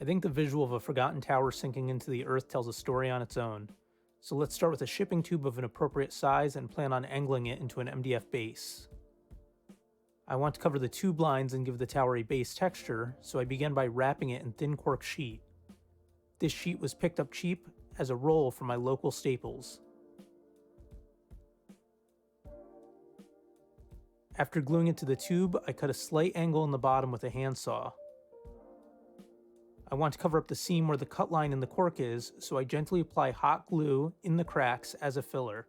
I think the visual of a forgotten tower sinking into the earth tells a story on its own. So let's start with a shipping tube of an appropriate size and plan on angling it into an MDF base. I want to cover the tube lines and give the tower a base texture, so I began by wrapping it in thin cork sheet. This sheet was picked up cheap as a roll from my local Staples. After gluing it to the tube, I cut a slight angle in the bottom with a handsaw. I want to cover up the seam where the cut line in the cork is, so I gently apply hot glue in the cracks as a filler.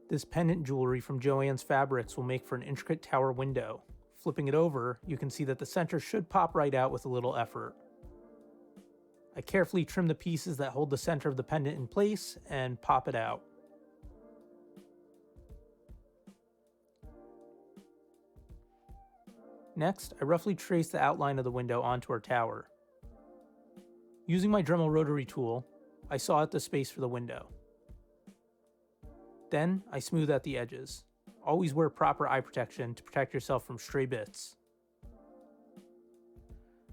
This pendant jewelry from Joann's Fabrics will make for an intricate tower window. Flipping it over, you can see that the center should pop right out with a little effort. I carefully trim the pieces that hold the center of the pendant in place and pop it out. Next, I roughly trace the outline of the window onto our tower. Using my Dremel rotary tool, I saw out the space for the window. Then, I smooth out the edges. Always wear proper eye protection to protect yourself from stray bits.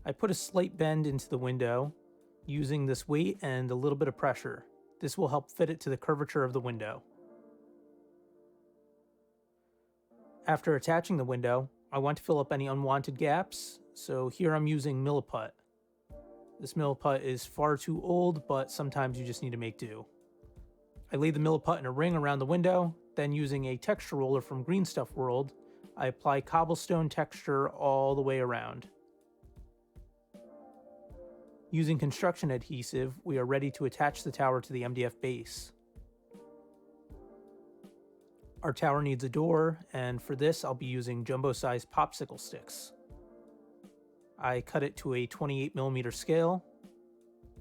I put a slight bend into the window, using this weight and a little bit of pressure. This will help fit it to the curvature of the window. After attaching the window, I want to fill up any unwanted gaps, so here I'm using Milliput. This Milliput is far too old, but sometimes you just need to make do. I lay the Milliput in a ring around the window, then using a texture roller from Green Stuff World, I apply cobblestone texture all the way around. Using construction adhesive, we are ready to attach the tower to the MDF base. Our tower needs a door, and for this I'll be using jumbo-sized popsicle sticks. I cut it to a 28mm scale.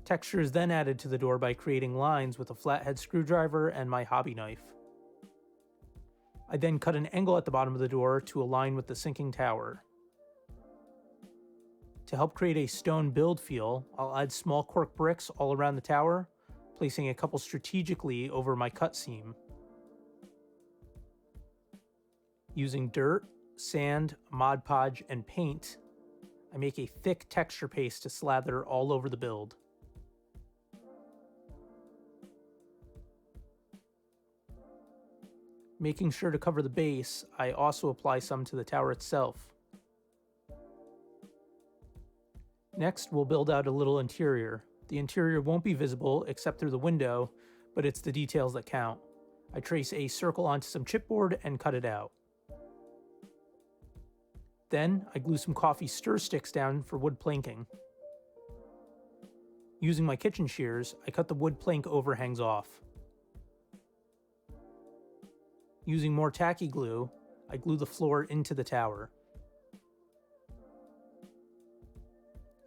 Texture is then added to the door by creating lines with a flathead screwdriver and my hobby knife. I then cut an angle at the bottom of the door to align with the sinking tower. To help create a stone build feel, I'll add small cork bricks all around the tower, placing a couple strategically over my cut seam. Using dirt, sand, Mod Podge, and paint, I make a thick texture paste to slather all over the build. Making sure to cover the base, I also apply some to the tower itself. Next, we'll build out a little interior. The interior won't be visible except through the window, but it's the details that count. I trace a circle onto some chipboard and cut it out. Then, I glue some coffee stir sticks down for wood planking. Using my kitchen shears, I cut the wood plank overhangs off. Using more tacky glue, I glue the floor into the tower.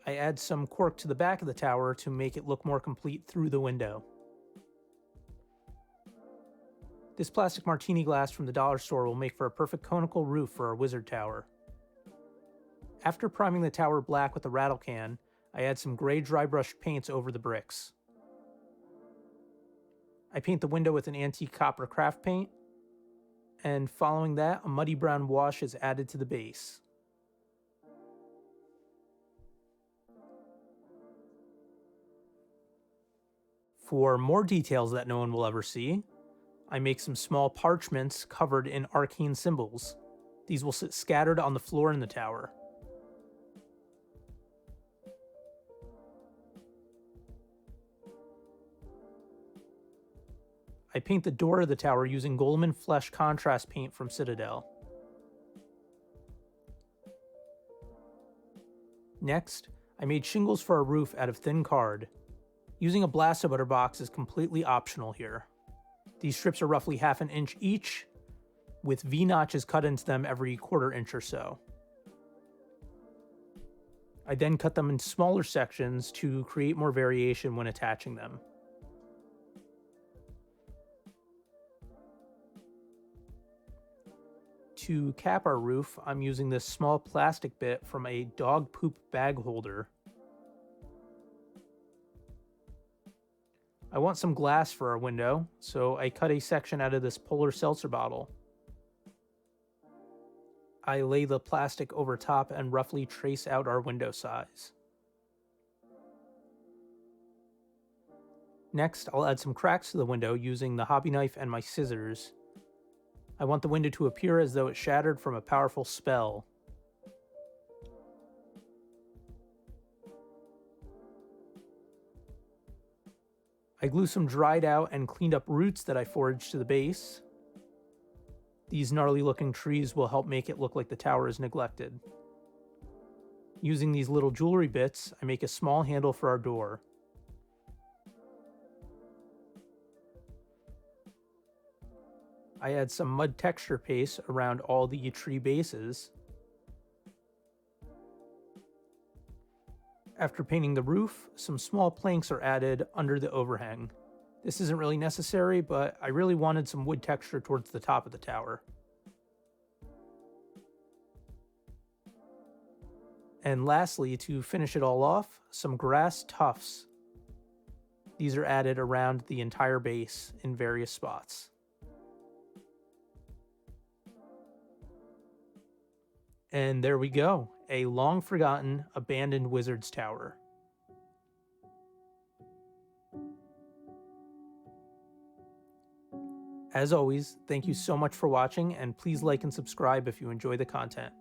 I add some cork to the back of the tower to make it look more complete through the window. This plastic martini glass from the dollar store will make for a perfect conical roof for our wizard tower. After priming the tower black with a rattle can, I add some gray dry brush paints over the bricks. I paint the window with an antique copper craft paint, and following that, a muddy brown wash is added to the base. For more details that no one will ever see, I make some small parchments covered in arcane symbols. These will sit scattered on the floor in the tower. I paint the door of the tower using Goleman Flesh contrast paint from Citadel. Next, I made shingles for our roof out of thin card. Using a Blasto Butter box is completely optional here. These strips are roughly ½ an inch each, with V-notches cut into them every ½ inch or so. I then cut them in smaller sections to create more variation when attaching them. To cap our roof, I'm using this small plastic bit from a dog poop bag holder. I want some glass for our window, so I cut a section out of this polar seltzer bottle. I lay the plastic over top and roughly trace out our window size. Next, I'll add some cracks to the window using the hobby knife and my scissors. I want the window to appear as though it shattered from a powerful spell. I glue some dried out and cleaned up roots that I foraged to the base. These gnarly looking trees will help make it look like the tower is neglected. Using these little jewelry bits, I make a small handle for our door. I add some mud texture paste around all the tree bases. After painting the roof, some small planks are added under the overhang. This isn't really necessary, but I really wanted some wood texture towards the top of the tower. And lastly, to finish it all off, some grass tufts. These are added around the entire base in various spots. And there we go, a long-forgotten, abandoned wizard's tower. As always, thank you so much for watching, and please like and subscribe if you enjoy the content.